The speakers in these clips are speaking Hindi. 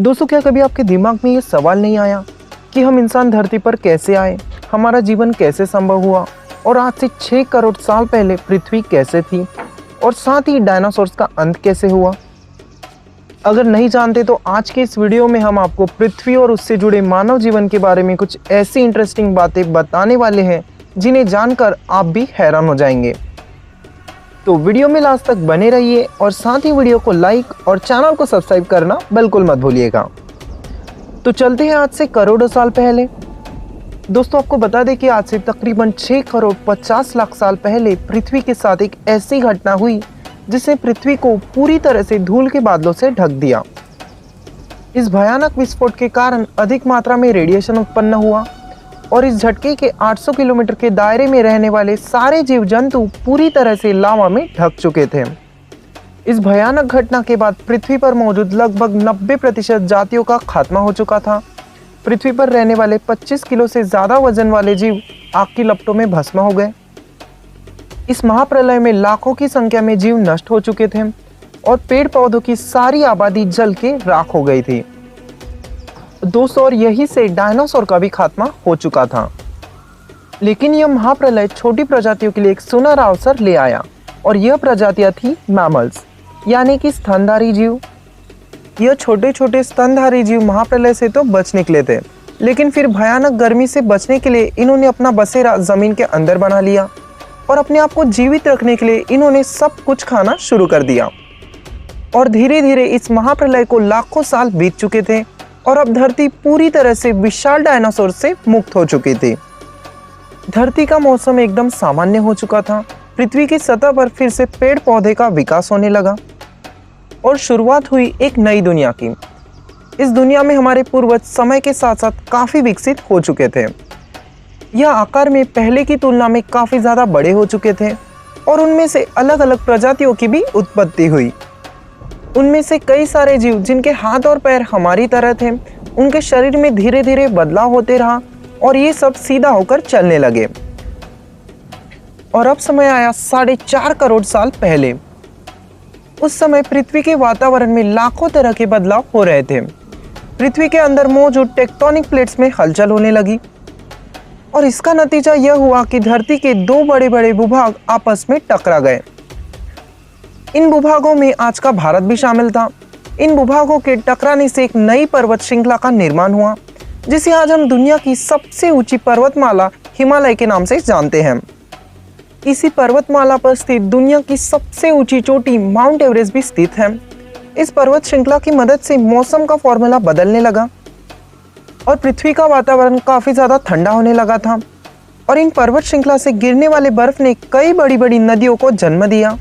दोस्तों, क्या कभी आपके दिमाग में ये सवाल नहीं आया कि हम इंसान धरती पर कैसे आए, हमारा जीवन कैसे संभव हुआ और आज से 6 करोड़ साल पहले पृथ्वी कैसे थी और साथ ही डायनासोर्स का अंत कैसे हुआ? अगर नहीं जानते तो आज के इस वीडियो में हम आपको पृथ्वी और उससे जुड़े मानव जीवन के बारे में कुछ ऐसी इंटरेस्टिंग बातें बताने वाले हैं जिन्हें जानकर आप भी हैरान हो जाएंगे। तो वीडियो में लास्ट तक बने रहिए और साथ ही वीडियो को लाइक और चैनल को सब्सक्राइब करना बिल्कुल मत भूलिएगा। तो चलते हैं आज से करोड़ों साल पहले। दोस्तों, आपको बता दें कि आज से तकरीबन 6 करोड़ 50 लाख साल पहले पृथ्वी के साथ एक ऐसी घटना हुई जिसने पृथ्वी को पूरी तरह से धूल के बादलों से ढक दिया। इस भयानक विस्फोट के कारण अधिक मात्रा में रेडिएशन उत्पन्न हुआ और इस झटके के 800 किलोमीटर के दायरे में रहने वाले सारे जीव जंतु पूरी तरह से लावा में ढक चुके थे। इस भयानक घटना के बाद पृथ्वी पर मौजूद लगभग 90% जातियों का खात्मा हो चुका था। पृथ्वी पर रहने वाले 25 किलो से ज़्यादा वजन वाले जीव आग की लपटों में भस्म हो गए। इस महाप्रलय में लाखों की संख्या में जीव नष्ट हो चुके थे और पेड़ पौधों की सारी आबादी जल के राख हो गई थी। दोस्तों, और यही से डायनासोर का भी खात्मा हो चुका था। लेकिन यह महाप्रलय छोटी प्रजातियों के लिए एक सुनहरा अवसर ले आया और यह प्रजातियां थी मैमल्स, यानी कि स्तनधारी जीव। यह छोटे छोटे स्तनधारी जीव महाप्रलय से तो बच निकले थे, लेकिन फिर भयानक गर्मी से बचने के लिए इन्होंने अपना बसेरा जमीन के अंदर बना लिया और अपने आप को जीवित रखने के लिए इन्होंने सब कुछ खाना शुरू कर दिया। और धीरे धीरे इस महाप्रलय को लाखों साल बीत चुके थे और अब धरती पूरी तरह से विशाल डायनासोर से मुक्त हो चुकी थी। धरती का मौसम एकदम सामान्य हो चुका था। पृथ्वी की सतह पर फिर से पेड़ पौधे का विकास होने लगा और शुरुआत हुई एक नई दुनिया की। इस दुनिया में हमारे पूर्वज समय के साथ साथ काफी विकसित हो चुके थे। यह आकार में पहले की तुलना में काफी ज्यादा बड़े हो चुके थे और उनमें से अलग अलग प्रजातियों की भी उत्पत्ति हुई। उनमें से कई सारे जीव जिनके हाथ और पैर हमारी तरह थे, उनके शरीर में धीरे धीरे बदलाव होते रहा और ये सब सीधा होकर चलने लगे। और अब समय आया 4.5 करोड़ साल पहले। उस समय पृथ्वी के वातावरण में लाखों तरह के बदलाव हो रहे थे। पृथ्वी के अंदर मौजूद टेक्टोनिक प्लेट्स में हलचल होने लगी और इसका नतीजा यह हुआ कि धरती के 2 बड़े बड़े भूभाग आपस में टकरा गए। इन भूभागों में आज का भारत भी शामिल था। इन भूभागों के टकराने से एक नई पर्वत श्रृंखला का निर्माण हुआ, जिसे आज हम दुनिया की सबसे ऊंची पर्वतमाला हिमालय के नाम से जानते हैं। इसी पर्वतमाला पर स्थित दुनिया की सबसे ऊंची चोटी माउंट एवरेस्ट भी स्थित है। इस पर्वत श्रृंखला की मदद से मौसम का फॉर्मूला बदलने लगा और पृथ्वी का वातावरण काफी ज्यादा ठंडा होने लगा था। और इन पर्वत श्रृंखला से गिरने वाले बर्फ ने कई बड़ी बड़ी नदियों को जन्म दिया।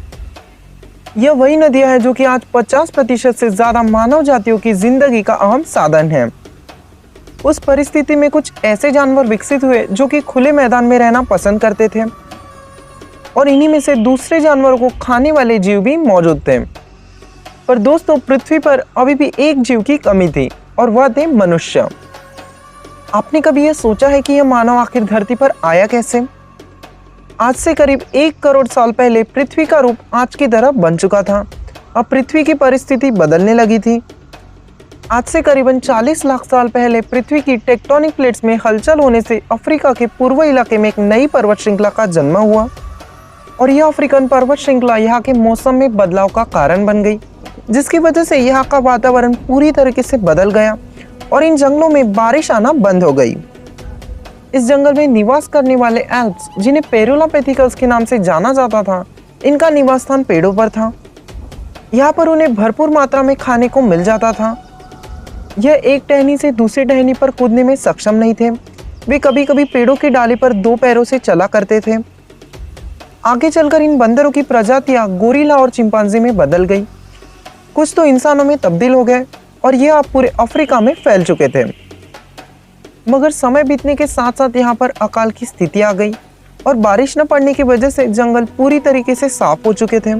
यह वही नदियां हैं जो कि आज 50% से ज्यादा मानव जातियों की जिंदगी का अहम साधन है। उस परिस्थिति में कुछ ऐसे जानवर विकसित हुए जो कि खुले मैदान में रहना पसंद करते थे और इन्हीं में से दूसरे जानवरों को खाने वाले जीव भी मौजूद थे। पर दोस्तों, पृथ्वी पर अभी भी एक जीव की कमी थी और वह थे मनुष्य। आपने कभी यह सोचा है कि यह मानव आखिर धरती पर आया कैसे? आज से करीब 1 करोड़ साल पहले पृथ्वी का रूप आज की तरह बन चुका था। अब पृथ्वी की परिस्थिति बदलने लगी थी। आज से करीबन 40 लाख साल पहले पृथ्वी की टेक्टोनिक प्लेट्स में हलचल होने से अफ्रीका के पूर्व इलाके में एक नई पर्वत श्रृंखला का जन्म हुआ और यह अफ्रीकन पर्वत श्रृंखला यहाँ के मौसम में बदलाव का कारण बन गई, जिसकी वजह से यहाँ का वातावरण पूरी तरीके से बदल गया और इन जंगलों में बारिश आना बंद हो गई। इस जंगल में निवास करने वाले एल्प्स, जिन्हें पेरुलापेथिकस के नाम से जाना जाता था, इनका निवास स्थान पेड़ों पर था। यहाँ पर उन्हें भरपूर मात्रा में खाने को मिल जाता था। यह एक टहनी से दूसरी टहनी पर कूदने में सक्षम नहीं थे। वे कभी कभी पेड़ों की डाली पर 2 पैरों से चला करते थे। आगे चलकर इन बंदरों की प्रजातियां गोरिल्ला और चिंपांजी में बदल गई। कुछ तो इंसानों में तब्दील हो गए और यह अब पूरे अफ्रीका में फैल चुके थे। मगर समय बीतने के साथ साथ यहाँ पर अकाल की स्थिति आ गई और बारिश न पड़ने की वजह से जंगल पूरी तरीके से साफ हो चुके थे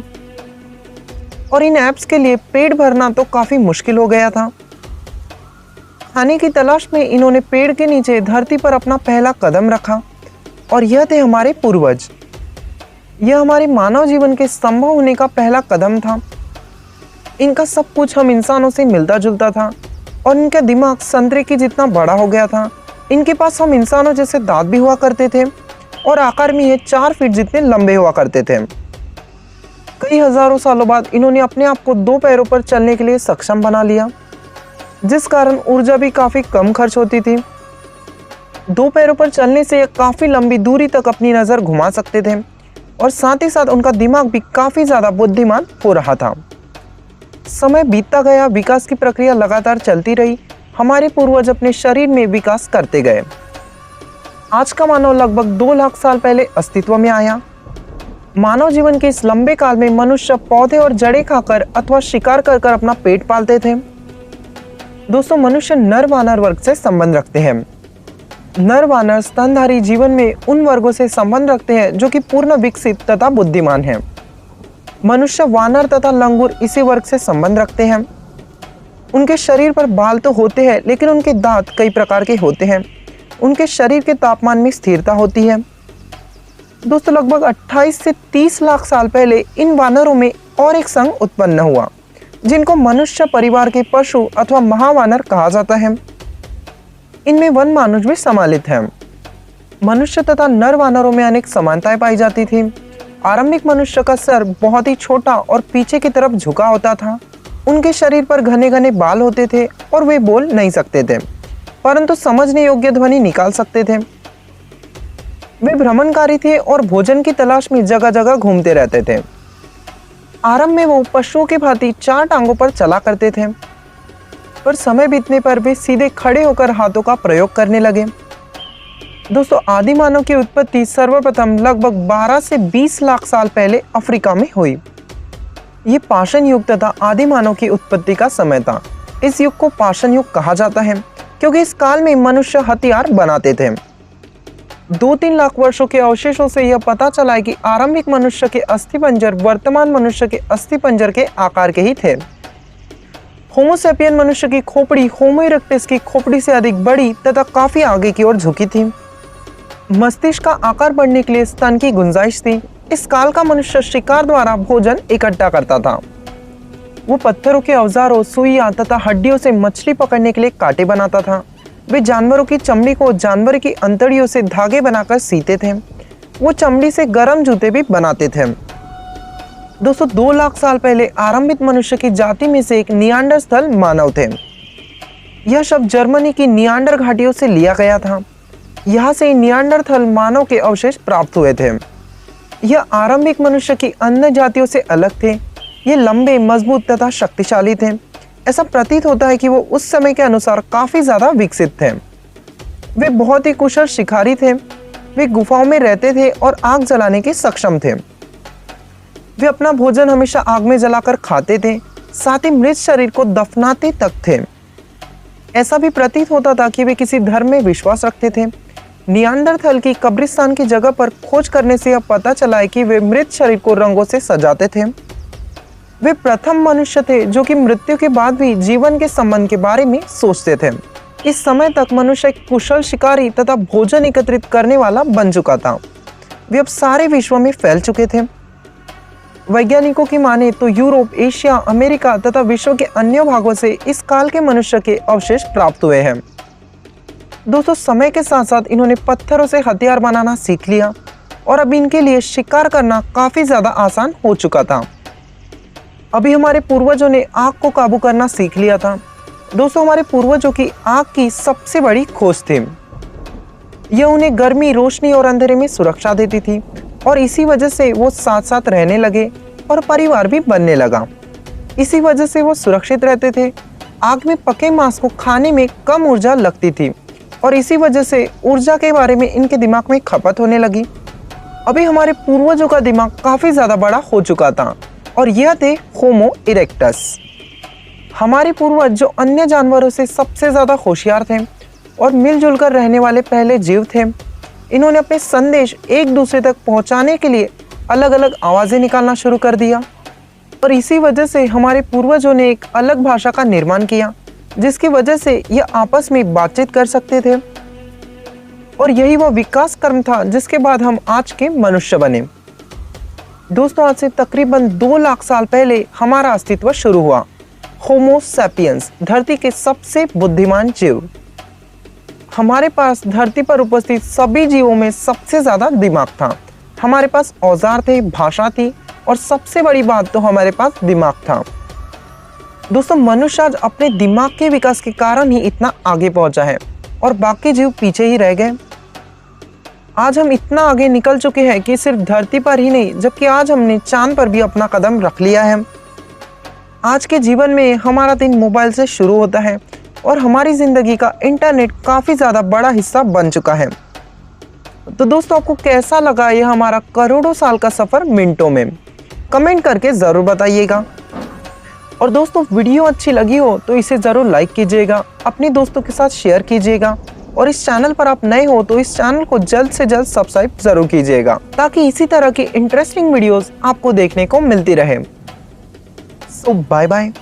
और इन एप्स के लिए पेट भरना तो काफी मुश्किल हो गया था। खाने की तलाश में इन्होंने पेड़ के नीचे धरती पर अपना पहला कदम रखा और यह थे हमारे पूर्वज। यह हमारे मानव जीवन के संभव होने का पहला कदम था। इनका सब कुछ हम इंसानों से मिलता जुलता था और इनका दिमाग संतरे की जितना बड़ा हो गया था। इनके पास हम इंसानों जैसे दांत भी हुआ करते थे और आकार में ये 4 फीट जितने लंबे हुआ करते थे। कई हजारों सालों बाद इन्होंने अपने आप को 2 पैरों पर चलने के लिए सक्षम बना लिया, जिस कारण ऊर्जा भी काफी कम खर्च होती थी। 2 पैरों पर चलने से ये काफी लंबी दूरी तक अपनी नजर घुमा सकते थे और साथ ही साथ उनका दिमाग भी काफी ज्यादा बुद्धिमान हो रहा था। समय बीतता गया, विकास की प्रक्रिया लगातार चलती रही। हमारे पूर्वज अपने शरीर में विकास करते गए। आज का मानव लगभग 2 लाख साल पहले अस्तित्व में आया। मानव जीवन के इस लंबे काल में मनुष्य पौधे और जड़ें खाकर अथवा शिकार कर कर अपना पेट पालते थे। दोस्तों, मनुष्य नर वानर वर्ग से संबंध रखते हैं। नर वानर स्तनधारी जीवन में उन वर्गों से संबंध रखते हैं जो कि पूर्ण विकसित तथा बुद्धिमान हैं। मनुष्य वानर तथा लंगूर इसी वर्ग से संबंध रखते हैं। उनके शरीर पर बाल तो होते हैं, लेकिन उनके दांत कई प्रकार के होते हैं। उनके शरीर के तापमान में स्थिरता होती है। दोस्तों, लगभग 28 से 30 लाख साल पहले इन वानरों में और एक संघ उत्पन्न हुआ, जिनको मनुष्य परिवार के पशु अथवा महावानर कहा जाता है। इनमें वन मानुष भी सम्मिलित है। मनुष्य तथा नर वानरों में अनेक समानताएं पाई जाती थी। आरंभिक मनुष्य का सर बहुत ही छोटा और पीछे की तरफ झुका होता था। उनके शरीर पर घने घने बाल होते थे और वे बोल नहीं सकते थे, परंतु समझने योग्य ध्वनि निकाल सकते थे। वे भ्रमणकारी थे और भोजन की तलाश में जगह जगह घूमते रहते थे। आरंभ में वो पशुओं के भांति 4 टांगों पर चला करते थे, पर समय बीतने पर वे सीधे खड़े होकर हाथों का प्रयोग करने लगे। दोस्तों, आदि मानव की उत्पत्ति सर्वप्रथम लगभग 12 से 20 लाख साल पहले अफ्रीका में हुई। ये पाषाण युग तथा आदि मानव की उत्पत्ति का समय था। इस युग को पाषाण युग कहा जाता है क्योंकि इस काल में मनुष्य हथियार बनाते थे। 2-3 लाख वर्षों के अवशेषों से यह पता चला है कि आरंभिक मनुष्य के अस्थिपंजर वर्तमान मनुष्य के अस्थिपंजर के आकार के ही थे। होमोसेपियन मनुष्य की खोपड़ी होमो इरेक्टस की खोपड़ी से अधिक बड़ी तथा काफी आगे की ओर झुकी थी। मस्तिष्क का आकार बढ़ने के लिए स्तन की गुंजाइश थी। इस काल का मनुष्य शिकार द्वारा भोजन इकट्ठा करता था। वो पत्थरों के औजारों, सुइयां तथा हड्डियों से मछली पकड़ने के लिए कांटे बनाता था। वे जानवरों की चमड़ी को जानवर की अंतड़ियों से धागे बनाकर सीते थे। वो चमड़ी से गर्म जूते भी बनाते थे। दोस्तों, 2 लाख साल पहले आरंभिक मनुष्य की जाति में से एक नियांडरस्थल मानव थे। यह शब्द जर्मनी की नियांडर घाटियों से लिया गया था। यहाँ से नियांडरथल मानव के अवशेष प्राप्त हुए थे। यह आरंभिक मनुष्य की अन्य जातियों से अलग थे। ये लंबे, मजबूत तथा शक्तिशाली थे। ऐसा प्रतीत होता है कि वो उस समय के अनुसार काफी ज्यादा विकसित थे। वे बहुत ही कुशल शिकारी थे। वे गुफाओं में रहते थे और आग जलाने के सक्षम थे। वे अपना भोजन हमेशा आग में जलाकर खाते थे, साथ ही मृत शरीर को दफनाते तक थे। ऐसा भी प्रतीत होता था कि वे किसी धर्म में विश्वास रखते थे। नियांडरथल की कब्रिस्तान की जगह पर खोज करने से यह पता चला है कि वे मृत शरीर को रंगों से सजाते थे। वे प्रथम मनुष्य थे जो कि मृत्यु के बाद भी जीवन के संबंध के बारे में सोचते थे। इस समय तक मनुष्य एक कुशल शिकारी तथा भोजन एकत्रित करने वाला बन चुका था। वे अब सारे विश्व में फैल चुके थे। वैज्ञानिकों की माने तो यूरोप, एशिया, अमेरिका तथा विश्व के अन्य भागों से इस काल के मनुष्य के अवशेष प्राप्त हुए हैं। दोस्तों, समय के साथ साथ इन्होंने पत्थरों से हथियार बनाना सीख लिया और अब इनके लिए शिकार करना काफी ज्यादा आसान हो चुका था। अभी हमारे पूर्वजों ने आग को काबू करना सीख लिया था। दोस्तों, हमारे पूर्वजों की आग की सबसे बड़ी खोज थी। यह उन्हें गर्मी, रोशनी और अंधेरे में सुरक्षा देती थी और इसी वजह से वो साथ साथ रहने लगे और परिवार भी बनने लगा। इसी वजह से वो सुरक्षित रहते थे। आग में पके मांस को खाने में कम ऊर्जा लगती थी और इसी वजह से ऊर्जा के बारे में इनके दिमाग में खपत होने लगी। अभी हमारे पूर्वजों का दिमाग काफी ज्यादा बड़ा हो चुका था और यह थे होमो इरेक्टस। हमारे पूर्वज जो अन्य जानवरों से सबसे ज्यादा होशियार थे और मिलजुल कर रहने वाले पहले जीव थे। इन्होंने अपने संदेश एक दूसरे तक पहुंचाने के लिए अलग अलग आवाजें निकालना शुरू कर दिया और इसी वजह से हमारे पूर्वजों ने एक अलग भाषा का निर्माण किया, जिसकी वजह से यह आपस में बातचीत कर सकते थे और यही वह विकास क्रम था जिसके बाद हम आज के मनुष्य बने। दोस्तों, आज से तकरीबन 2 लाख साल पहले हमारा अस्तित्व शुरू हुआ। होमो सैपियंस, धरती के सबसे बुद्धिमान जीव। हमारे पास धरती पर उपस्थित सभी जीवों में सबसे ज्यादा दिमाग था। हमारे पास औजार थे, भाषा थी और सबसे बड़ी बात तो हमारे पास दिमाग था। दोस्तों, मनुष्य आज अपने दिमाग के विकास के कारण ही इतना आगे पहुंचा है और बाकी जीव पीछे ही रह गए। आज हम इतना आगे निकल चुके हैं कि सिर्फ धरती पर ही नहीं, जबकि आज हमने चांद पर भी अपना कदम रख लिया है। आज के जीवन में हमारा दिन मोबाइल से शुरू होता है और हमारी जिंदगी का इंटरनेट काफी ज्यादा बड़ा हिस्सा बन चुका है। तो दोस्तों, आपको कैसा लगा ये हमारा करोड़ों साल का सफर मिनटों में? कमेंट करके जरूर बताइएगा। और दोस्तों, वीडियो अच्छी लगी हो तो इसे जरूर लाइक कीजिएगा, अपने दोस्तों के साथ शेयर कीजिएगा और इस चैनल पर आप नए हो तो इस चैनल को जल्द से जल्द सब्सक्राइब जरूर कीजिएगा, ताकि इसी तरह की इंटरेस्टिंग वीडियोस आपको देखने को मिलती रहे। सो बाय बाय।